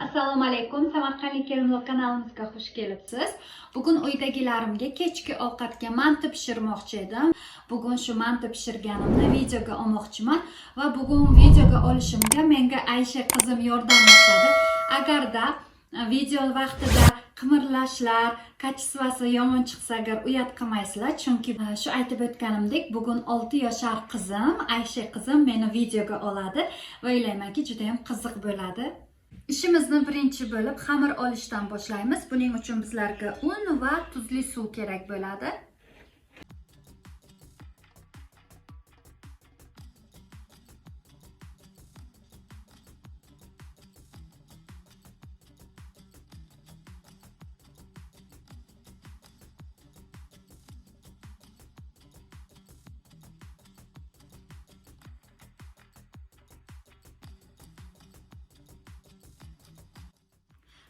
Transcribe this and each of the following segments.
Assalomu alaykum. Samarqandlik Kerimli kanalimizga xush kelibsiz. Bugun uydagilarimga kechki ovqatga manti pishirmoqchi edim. Bugun shu manti pishirganimni videoga olmoqchiman va bugun videoga olishimga menga Aysha qizim yordamlashadi. Agarda video vaqtida qimirlashlar, kачествоsi yomon chiqsa agar uyat qilmaysizlar, chunki shu aytib o'tganimdek, bugun 6 yoshar qizim, Aysha qizim meni videoga oladi va o'ylaymanki juda ham qiziq bo'ladi. Ishimizni birinchi bo'lib xamir olishdan boshlaymiz. Buning uchun bizlarga un va tuzli suv kerak bo'ladi.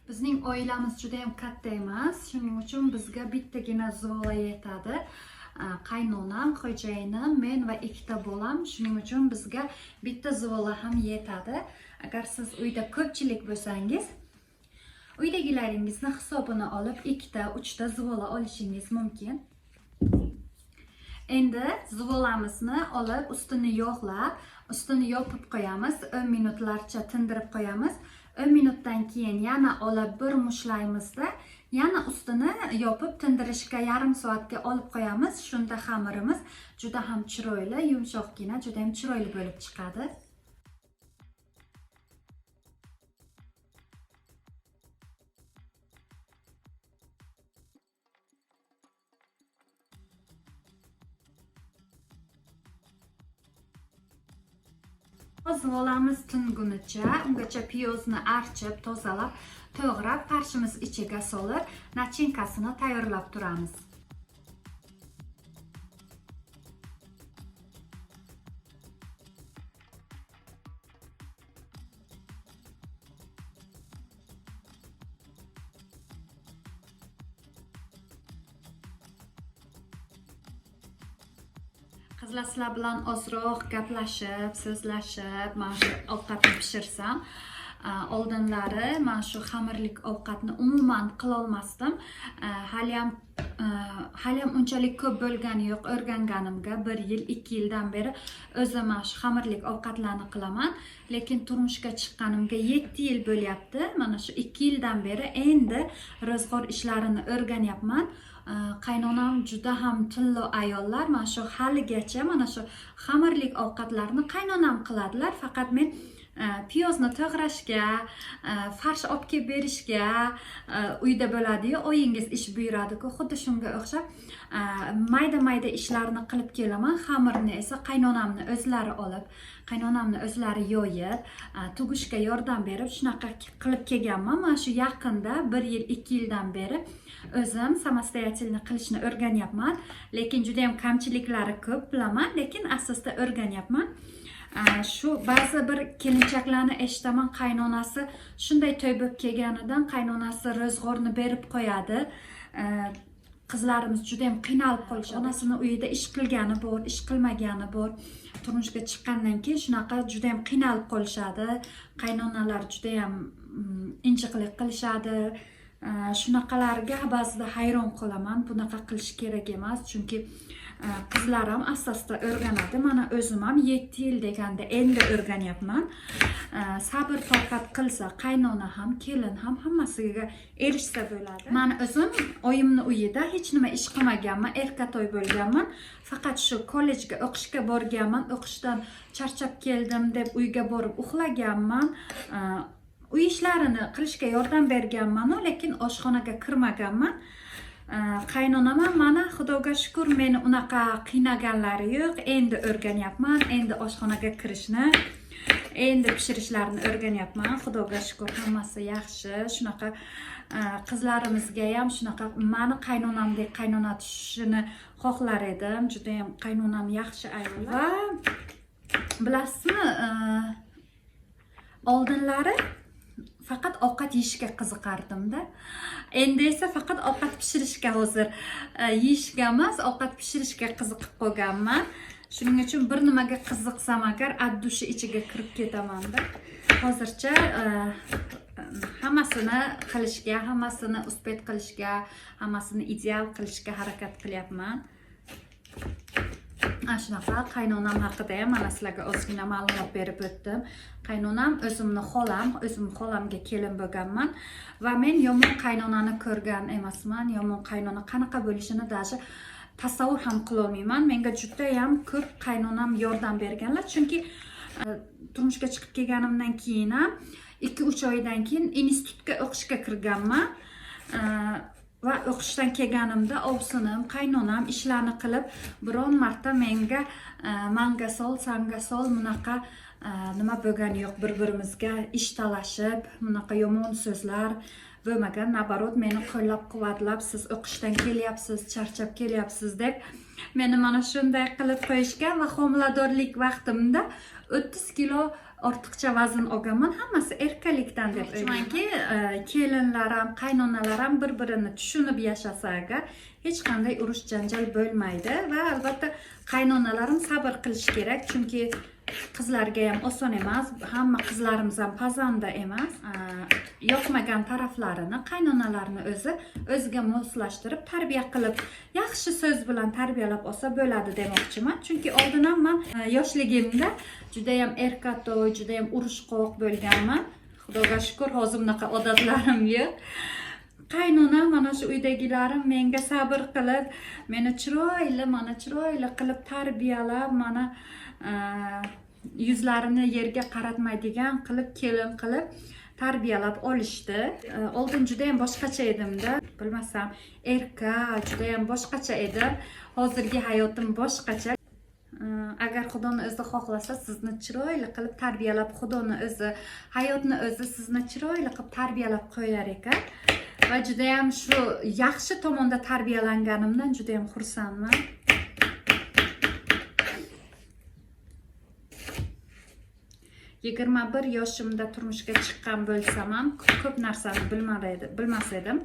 Bizning oilamiz juda ham katta emas, shuning uchun bizga bittagina zola yetadi. Qaynonam, xo'jayinim, men va ikkita bolam, shuning uchun bizga bitta zola ham yetadi. Agar siz uyda ko'pchilik bo'lsangiz, uydagilaringizni hisobini olib 2 ta, 3 ta zola olishingiz mumkin. Endi zo'lamizni olib ustini yog'lab, ustini yopib qo'yamiz, 10 minutlarcha tindirib qo'yamiz. 10 minutdan keyin yana olib bir mushlaymiz-da, yana ustini yopib tindirishga yarim soatga olib qo'yamiz. Shunda xamirimiz juda ham chiroyli, yumshoqgina, juda ham chiroyli bo'lib chiqadi. Zo'lamiz tungunicha, ungacha piyozni archib, tozalab, to'g'rab, farshimiz ichiga solib, nachinkasini tayyorlab turamiz. Qizlar, sizlar bilan ozroq gaplashib, so'zlashib, men shu ovqatni pishirsam, oldinlari men shu xamirlik ovqatni umuman qila olmasdim. Hali ham unchalik ko'p bo'lgani yo'q, o'rganganimga 1 yil, 2 yildan beri o'zim shu xamirlik ovqatlarni qilaman, lekin turmushga chiqqanimga 7 yil bo'lyapti. Mana shu 2 yildan beri endi ro'zg'or ishlarini o'rganyapman. Qaynonam juda ham tillo ayollar. Men shu haligacha mana shu xamirlik ovqatlarni qaynonam qiladilar, faqat men piyozni to'g'rashga, farsh olib kelib berishga uyda bo'ladi-yu, oyingiz ish buyuradi-ku, xuddi shunga o'xshab mayda-mayda ishlarni qilib kelaman. Xamirni esa qaynonamni o'zlari olib, qaynonamni o'zlari yoyib, tugishga yordam berib shunaqa qilib kelganman. Men shu yaqinda 1 yil, 2 yildan beri o'zim samostoятельно qilishni o'rganyapman, lekin juda ham kamchiliklari ko'p bilaman, lekin asosda o'rganyapman. Shu ba'zi bir kelinchaklarni eshitaman, qaynonasi shunday to'y bo'lib kelganidan qaynonasi ro'zg'orni berib qo'yadi. Qizlarimiz juda ham qiynalib qolishadi. Onasini uyida ish qilgani bor, ish qilmagani bor. Turmushga chiqqandan keyin shunaqa juda ham qiynalib qolishadi. Qaynonalar juda ham injiqlik qilishadi. Shunaqalarga ba'zida hayron qolaman. Bunaqa qilish kerak emas, chunki qizlar ham asosda o'rganadi. Mana o'zim ham 7 yil deganda endi o'rganyapman. Sabr toqat qilsa, qaynona ham, kelin ham hammasiga erishsa bo'ladi. Men o'zim oyimni uyida hech nima ish qilmaganman, erkatoy bo'lganman. Faqat shu kollejga o'qishga borganman, o'qishdan charchab keldim deb uyga borib uxlaganman. Uy ishlarini qilishga yordam berganman, lekin oshxonaga kirmaganman. Qaynonam ham mana Xudoga shukr meni unaqa qiynaganlari yo'q. Endi o'rganyapman, endi oshxonaga kirishni, endi pishirishlarni o'rganyapman. Xudoga shukr hammasi yaxshi. Shunaqa qizlarimizga ham shunaqa meni qaynonamdek qaynona tushishini xohlar edim. Juda ham qaynonam yaxshi ayol. Va bilasizmi, oldinlari faqat ovqat yeyishga qiziqardim-da. Endi esa faqat ovqat pishirishga hozir yeyishga emas, ovqat pishirishga qiziqib qolganman. Shuning uchun bir nimaga qiziqsam agar addushi ichiga kirib ketaman-da. Hozircha hammasini qilishga, hammasini uspet qilishga, hammasini ideal qilishga harakat qilyapman. Ana shunaqa qaynonam haqida ham mana sizlarga ozgina ma'lumot berib o'tdim. Qaynonam o'zimni xolamga kelin bo'lganman va men yomon qaynonani ko'rgan emasman. Yomon qaynona qanaqa bo'lishini даже tasavvur ham qila olmayman. Menga juda ham ko'p qaynonam yordam berganlar, chunki turmushga chiqib kelganimdan keyin ham 2-3 oydan keyin institutga o'qishga kirganman. Va o'qishdan kelganimda ovsinim, qaynonam ishlarni qilib, biron marta menga manga sol, sanga sol bunaqa nima bo'lgani yo'q, bir-birimizga ish talashib, bunaqa yomon so'zlar bo'lmagan. Nabarot meni qo'llab-quvvatlab, siz o'qishdan kelyapsiz, charchab kelyapsiz deb meni mana shunday qilib qo'yishgan va homiladorlik vaqtimda 30 kilo ortiqcha vazn olganman. Hammasi erkalikdan deb o'ylaymanki, kelinlarim, qaynonalarim bir-birini tushunib yashasa agar hech qanday urush janjal bo'lmaydi va albatta qaynonalarim sabr qilish kerak, chunki qizlarga ham oson emas, hamma qizlarimiz ham pazanda emas. Yoqmagan taraflarini qaynonalarini o'ziga moslashtirib, tarbiya qilib, yaxshi so'z bilan tarbiyalab olsa bo'ladi demoqchiman. Chunki oldinam men yoshligimda juda ham erkatoy, juda ham urushqoq bo'lganman. Xudoga shukr, hozir bunaqa odatlarim yo'q. Qaynonam mana shu uydagilarim menga sabr qilib, meni chiroyli qilib tarbiyalab, mana yuzlarini yerga qaratmaydigan qilib, kelin qilib tarbiyalab olishdi. Oldin juda ham boshqacha edimda, bilmasam, juda ham boshqacha edi. Hozirgi hayotim boshqacha. Agar Xudoni o'zi xohlasa, sizni chiroyli qilib tarbiyalab, Xudoni o'zi, hayotni o'zi sizni chiroyli qilib tarbiyalab qo'yar ekan. Va juda ham shu yaxshi tomonda tarbiyalanganimdan juda ham xursandman. Yigirma bir yoshimda turmushga chiqqan bo'lsam ham ko'p narsani bilmas edim.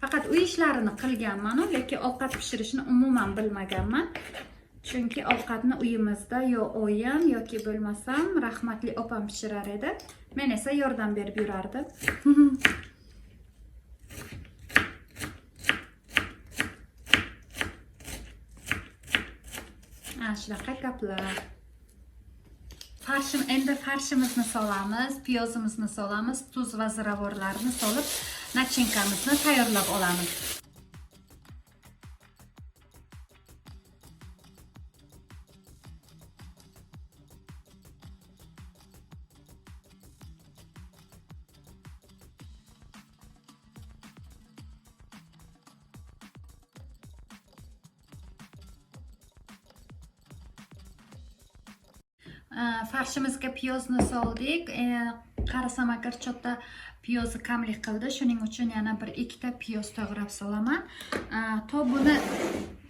Faqat uy ishlarini qilganman, lekin ovqat pishirishni umuman bilmaganman. Chunki ovqatni uyimizda yo oyim yoki bo'lmasam rahmatli opam pishirar edi. Men esa yordam berib yurardim. Shunaqa gaplar. Endi farshimizni solamiz, piyozimizni solamiz, tuz va ziravorlarni solib, nachinkamizni tayyorlab olamiz. Farshimizga piyozni soldik. Qarasam agar chotda piyozni kamlik qildi. Shuning uchun yana 1-2 ta piyoz to'g'rab solaman. To buni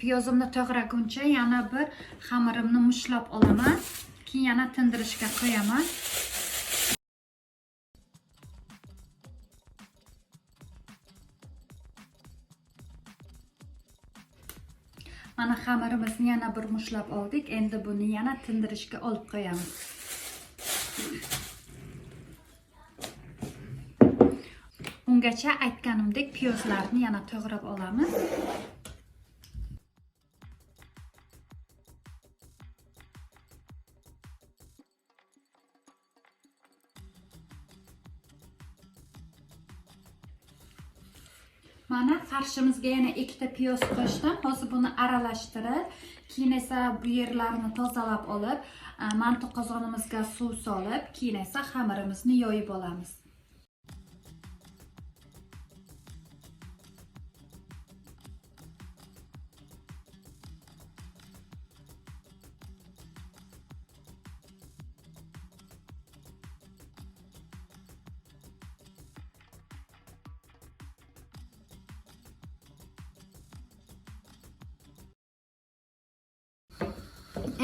piyozimni to'g'raguncha yana bir xamirimni mushlab olaman. Keyin yana tindirishga qo'yaman. Mana xamirimizni yana bir mushlab oldik. Endi buni yana tindirishga olib qo'yamiz. Ungacha aytganimdek piyozlarni yana to'g'rab olamiz. Mana farshimizga yana 2 ta piyoz qo'shdim. Hozir buni aralashtirib, keyin esa bu yerlarni tozalab olib, manti qozonimizga suv solib, keyin esa xamirimizni yoyib olamiz.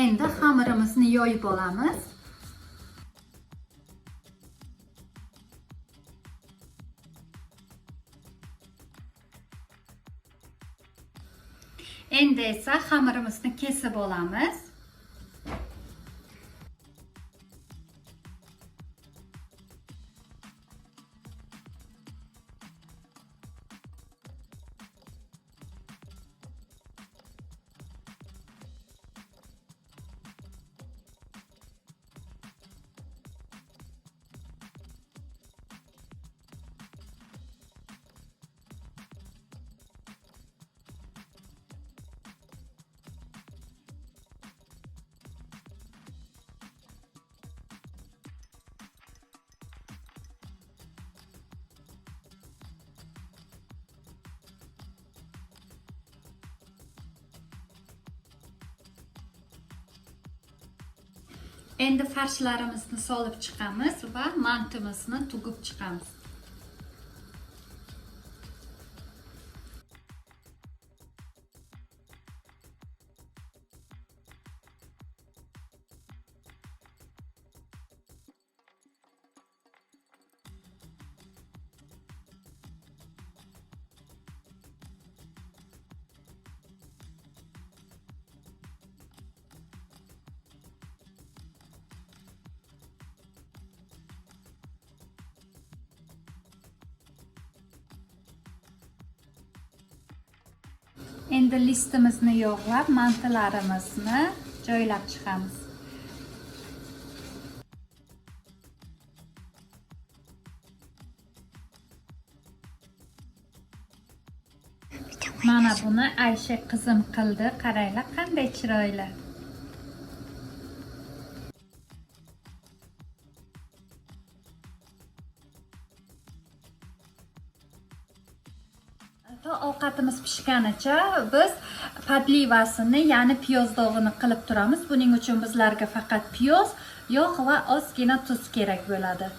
Endi xamirimizni yoyib olamiz. Endi esa xamirimizni kesib olamiz. Endi farshlarimizni solib chiqamiz va mantimizni tugib chiqamiz. Endi listimizni yog'lab, mantilarimizni joylab chiqamiz. Mana buni Aysha qizim qildi. Qaranglar qanday chiroyli. Ovqatimiz pishganicha biz podlivasini, ya'ni piyoz dog'ini qilib turamiz. Buning uchun bizlarga faqat piyoz, yog' va ozgina tuz kerak bo'ladi.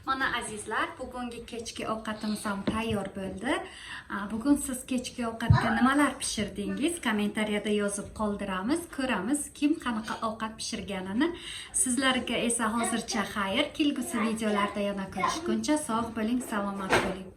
Mana azizlar, bugungi kechki ovqatimiz ham tayyor bo'ldi. Bugun siz kechki ovqatga nimalar pishirdingiz? Kommentariyada yozib qoldiramiz, ko'ramiz kim qanaqa ovqat pishirganini. Sizlarga esa hozircha xayr, kelgusi videolarda yana ko'rishguncha sog' bo'ling, salomat bo'ling.